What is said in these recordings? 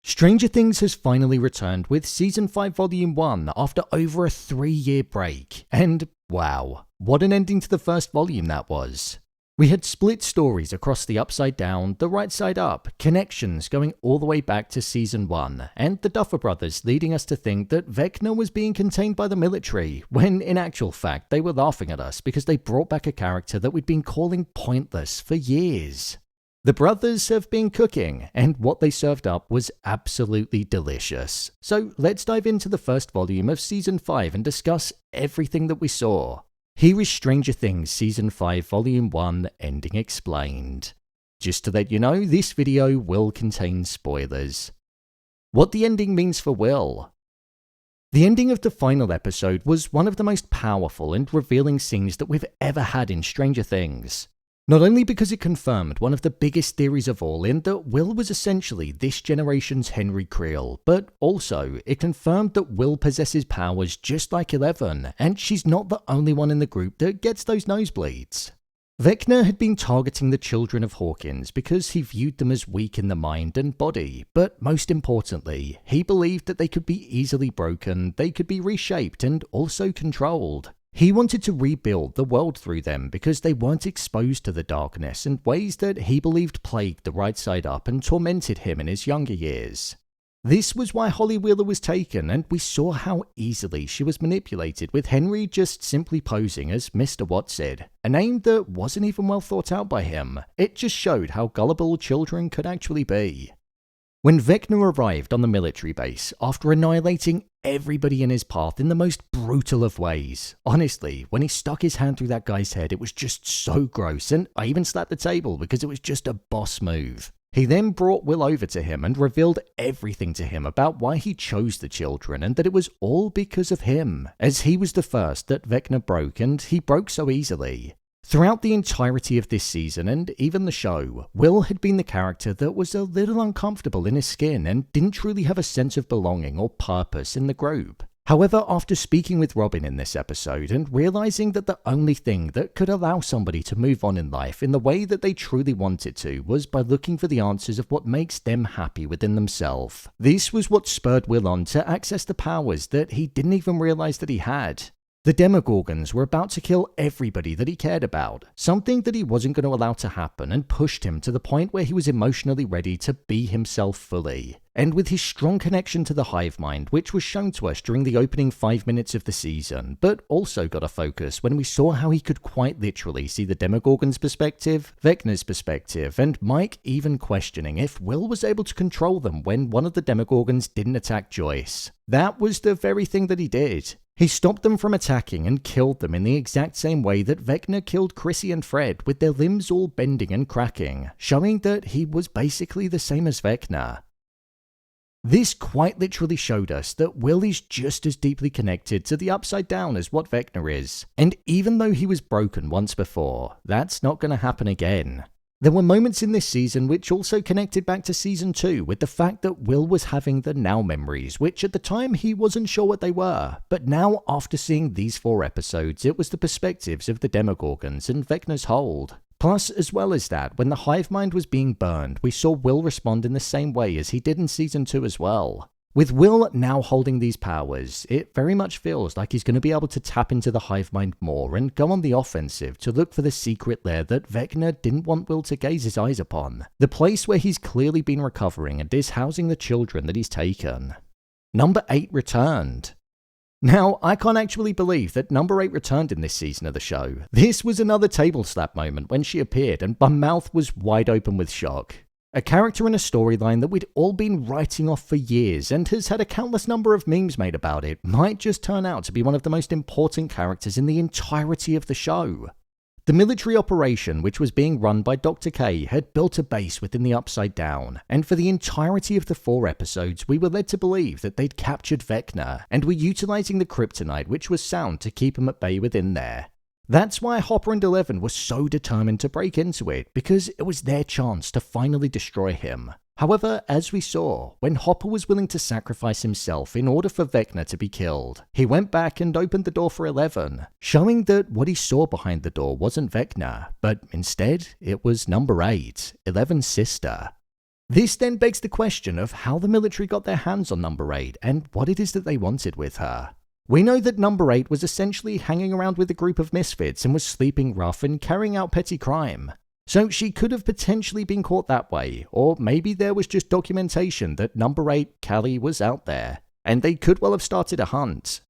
Stranger Things has finally returned with Season 5 Volume 1 after over a 3-year break, and wow, what an ending to the first volume that was. We had split stories across the Upside Down, the Right Side Up, connections going all the way back to Season 1, and the Duffer Brothers leading us to think that Vecna was being contained by the military, when in actual fact they were laughing at us because they brought back a character that we'd been calling pointless for years. The brothers have been cooking, and what they served up was absolutely delicious. So let's dive into the first volume of Season 5 and discuss everything that we saw. Here is Stranger Things Season 5 Volume 1 Ending Explained. Just to let you know, this video will contain spoilers. What the ending means for Will. The ending of the final episode was one of the most powerful and revealing scenes that we've ever had in Stranger Things. Not only because it confirmed one of the biggest theories of all in that Will was essentially this generation's Henry Creel, but also it confirmed that Will possesses powers just like Eleven, and she's not the only one in the group that gets those nosebleeds. Vecna had been targeting the children of Hawkins because he viewed them as weak in the mind and body, but most importantly, he believed that they could be easily broken, they could be reshaped and also controlled. He wanted to rebuild the world through them because they weren't exposed to the darkness in ways that he believed plagued the Right Side Up and tormented him in his younger years. This was why Holly Wheeler was taken, and we saw how easily she was manipulated, with Henry just simply posing as Mr. Watson, a name that wasn't even well thought out by him. It just showed how gullible children could actually be. When Vecna arrived on the military base, after annihilating everybody in his path in the most brutal of ways, honestly, when he stuck his hand through that guy's head, it was just so gross, and I even slapped the table because it was just a boss move. He then brought Will over to him and revealed everything to him about why he chose the children and that it was all because of him, as he was the first that Vecna broke, and he broke so easily. Throughout the entirety of this season and even the show, Will had been the character that was a little uncomfortable in his skin and didn't truly have a sense of belonging or purpose in the group. However, after speaking with Robin in this episode and realizing that the only thing that could allow somebody to move on in life in the way that they truly wanted to was by looking for the answers of what makes them happy within themselves, this was what spurred Will on to access the powers that he didn't even realize that he had. The Demogorgons were about to kill everybody that he cared about, something that he wasn't going to allow to happen, and pushed him to the point where he was emotionally ready to be himself fully. And with his strong connection to the hive mind, which was shown to us during the opening 5 minutes of the season, but also got a focus when we saw how he could quite literally see the Demogorgons' perspective, Vecna's perspective, and Mike even questioning if Will was able to control them when one of the Demogorgons didn't attack Joyce. That was the very thing that he did. He stopped them from attacking and killed them in the exact same way that Vecna killed Chrissy and Fred, with their limbs all bending and cracking, showing that he was basically the same as Vecna. This quite literally showed us that Will is just as deeply connected to the Upside Down as what Vecna is, and even though he was broken once before, that's not going to happen again. There were moments in this season which also connected back to Season 2 with the fact that Will was having the now memories, which at the time he wasn't sure what they were, but now after seeing these 4 episodes, it was the perspectives of the Demogorgons and Vecna's hold. Plus, as well as that, when the hive mind was being burned, we saw Will respond in the same way as he did in Season 2 as well. With Will now holding these powers, it very much feels like he's going to be able to tap into the hive mind more and go on the offensive to look for the secret lair that Vecna didn't want Will to gaze his eyes upon. The place where he's clearly been recovering and is housing the children that he's taken. Number 8 returned. Now, I can't actually believe that Number 8 returned in this season of the show. This was another table slap moment when she appeared, and my mouth was wide open with shock. A character in a storyline that we'd all been writing off for years and has had a countless number of memes made about it might just turn out to be one of the most important characters in the entirety of the show. The military operation, which was being run by Dr. K, had built a base within the Upside Down, and for the entirety of the 4 episodes, we were led to believe that they'd captured Vecna, and were utilizing the kryptonite which was sound to keep him at bay within there. That's why Hopper and Eleven were so determined to break into it, because it was their chance to finally destroy him. However, as we saw, when Hopper was willing to sacrifice himself in order for Vecna to be killed, he went back and opened the door for Eleven, showing that what he saw behind the door wasn't Vecna, but instead it was Number 8, Eleven's sister. This then begs the question of how the military got their hands on Number 8 and what it is that they wanted with her. We know that Number 8 was essentially hanging around with a group of misfits and was sleeping rough and carrying out petty crime. So she could have potentially been caught that way, or maybe there was just documentation that Number 8, Callie, was out there, and they could well have started a hunt.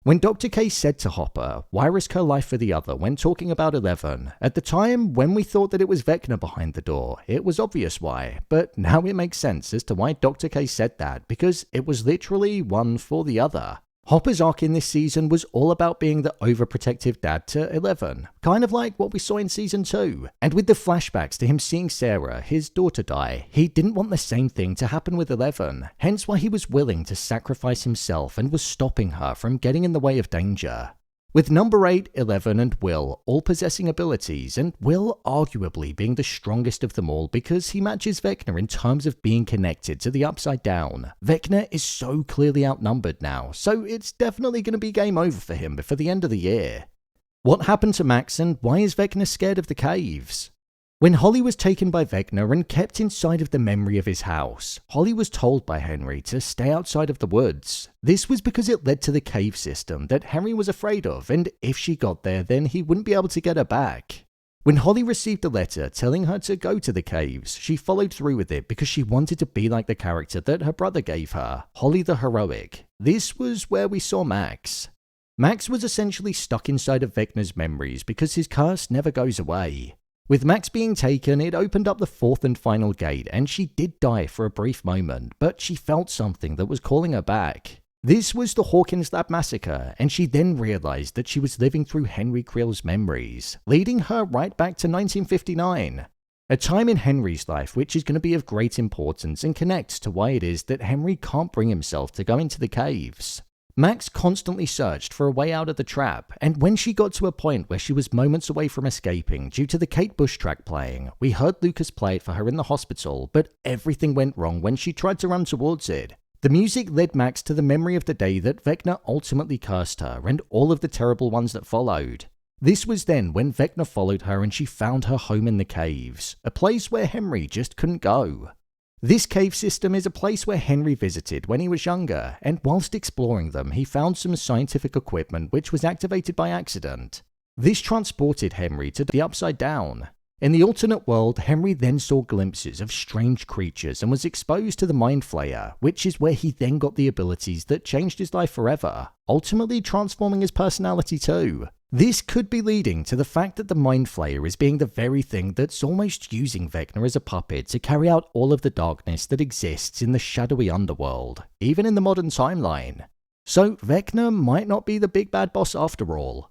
When Dr. K said to Hopper, "Why risk her life for the other?" when talking about 11, at the time when we thought that it was Vecna behind the door, it was obvious why, but now it makes sense as to why Dr. K said that, because it was literally one for the other. Hopper's arc in this season was all about being the overprotective dad to 11, kind of like what we saw in season 2. And with the flashbacks to him seeing Sarah, his daughter, die, he didn't want the same thing to happen with 11, hence why he was willing to sacrifice himself and was stopping her from getting in the way of danger. With Number 8, 11, and Will all possessing abilities, and Will arguably being the strongest of them all because he matches Vecna in terms of being connected to the Upside Down. Vecna is so clearly outnumbered now, so it's definitely going to be game over for him before the end of the year. What happened to Max, and why is Vecna scared of the caves? When Holly was taken by Vecna and kept inside of the memory of his house, Holly was told by Henry to stay outside of the woods. This was because it led to the cave system that Henry was afraid of, and if she got there, then he wouldn't be able to get her back. When Holly received a letter telling her to go to the caves, she followed through with it because she wanted to be like the character that her brother gave her, Holly the Heroic. This was where we saw Max. Max was essentially stuck inside of Vecna's memories because his curse never goes away. With Max being taken, it opened up the fourth and final gate, and she did die for a brief moment, but she felt something that was calling her back. This was the Hawkins Lab massacre, and she then realized that she was living through Henry Creel's memories, leading her right back to 1959. A time in Henry's life which is going to be of great importance and connects to why it is that Henry can't bring himself to go into the caves. Max constantly searched for a way out of the trap, and when she got to a point where she was moments away from escaping due to the Kate Bush track playing, we heard Lucas play it for her in the hospital, but everything went wrong when she tried to run towards it. The music led Max to the memory of the day that Vecna ultimately cursed her and all of the terrible ones that followed. This was then when Vecna followed her and she found her home in the caves, a place where Henry just couldn't go. This cave system is a place where Henry visited when he was younger, and whilst exploring them, he found some scientific equipment which was activated by accident. This transported Henry to the Upside Down. In the alternate world, Henry then saw glimpses of strange creatures and was exposed to the Mind Flayer, which is where he then got the abilities that changed his life forever, ultimately transforming his personality too. This could be leading to the fact that the Mind Flayer is being the very thing that's almost using Vecna as a puppet to carry out all of the darkness that exists in the shadowy underworld, even in the modern timeline. So Vecna might not be the big bad boss after all.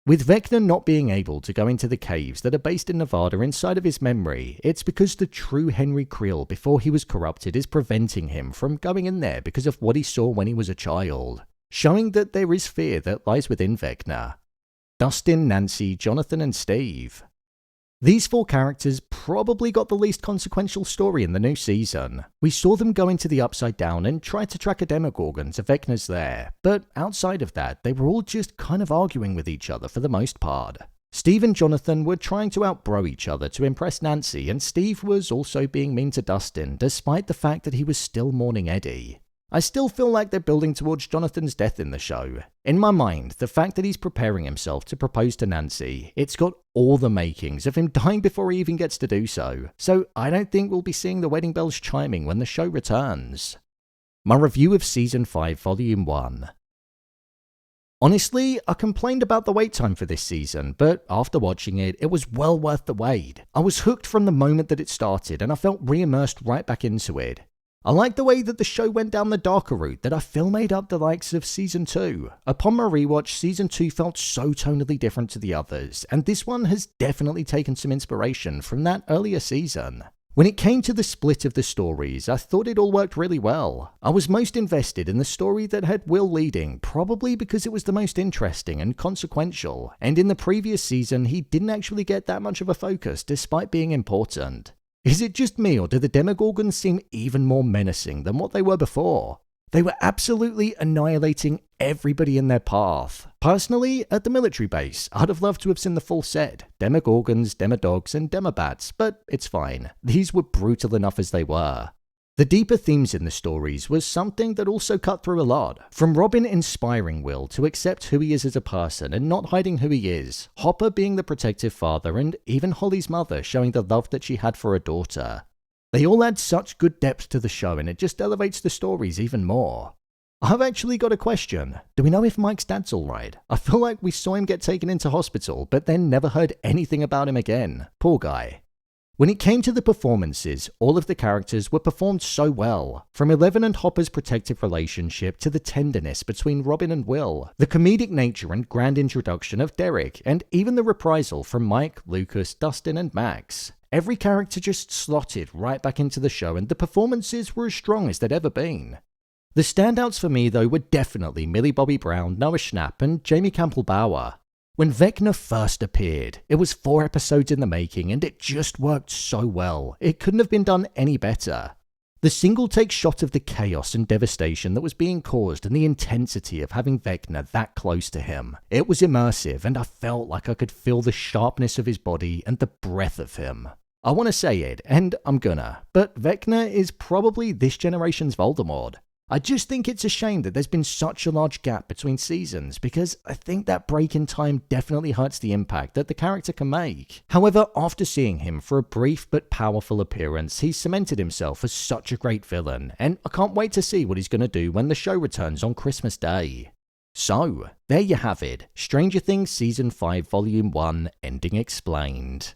With Vecna not being able to go into the caves that are based in Nevada inside of his memory, it's because the true Henry Creel before he was corrupted is preventing him from going in there because of what he saw when he was a child, showing that there is fear that lies within Vecna. Dustin, Nancy, Jonathan, and Steve. These four characters probably got the least consequential story in the new season. We saw them go into the Upside Down and try to track a Demogorgon to Vecna's lair, but outside of that, they were all just kind of arguing with each other for the most part. Steve and Jonathan were trying to outbro each other to impress Nancy, and Steve was also being mean to Dustin, despite the fact that he was still mourning Eddie. I still feel like they're building towards Jonathan's death in the show. In my mind, the fact that he's preparing himself to propose to Nancy, it's got all the makings of him dying before he even gets to do so. So I don't think we'll be seeing the wedding bells chiming when the show returns. My review of Season 5, Volume 1. Honestly, I complained about the wait time for this season, but after watching it, it was well worth the wait. I was hooked from the moment that it started, and I felt re-immersed right back into it. I like the way that the show went down the darker route that I feel made up the likes of Season 2. Upon my rewatch, Season 2 felt so tonally different to the others, and this one has definitely taken some inspiration from that earlier season. When it came to the split of the stories, I thought it all worked really well. I was most invested in the story that had Will leading, probably because it was the most interesting and consequential, and in the previous season he didn't actually get that much of a focus despite being important. Is it just me, or do the Demogorgons seem even more menacing than what they were before? They were absolutely annihilating everybody in their path. Personally, at the military base, I'd have loved to have seen the full set: Demogorgons, Demodogs, and Demobats, but it's fine. These were brutal enough as they were. The deeper themes in the stories was something that also cut through a lot. From Robin inspiring Will to accept who he is as a person and not hiding who he is, Hopper being the protective father, and even Holly's mother showing the love that she had for her daughter. They all add such good depth to the show, and it just elevates the stories even more. I've actually got a question. Do we know if Mike's dad's alright? I feel like we saw him get taken into hospital, but then never heard anything about him again. Poor guy. When it came to the performances, all of the characters were performed so well. From Eleven and Hopper's protective relationship to the tenderness between Robin and Will, the comedic nature and grand introduction of Derek, and even the reprisal from Mike, Lucas, Dustin, and Max. Every character just slotted right back into the show, and the performances were as strong as they'd ever been. The standouts for me though were definitely Millie Bobby Brown, Noah Schnapp, and Jamie Campbell-Bower. When Vecna first appeared, it was 4 episodes in the making, and it just worked so well. It couldn't have been done any better. The single-take shot of the chaos and devastation that was being caused and the intensity of having Vecna that close to him. It was immersive, and I felt like I could feel the sharpness of his body and the breath of him. I want to say it, and I'm gonna, but Vecna is probably this generation's Voldemort. I just think it's a shame that there's been such a large gap between seasons, because I think that break in time definitely hurts the impact that the character can make. However, after seeing him for a brief but powerful appearance, he's cemented himself as such a great villain, and I can't wait to see what he's going to do when the show returns on Christmas Day. So, there you have it, Stranger Things Season 5 Volume 1 Ending Explained.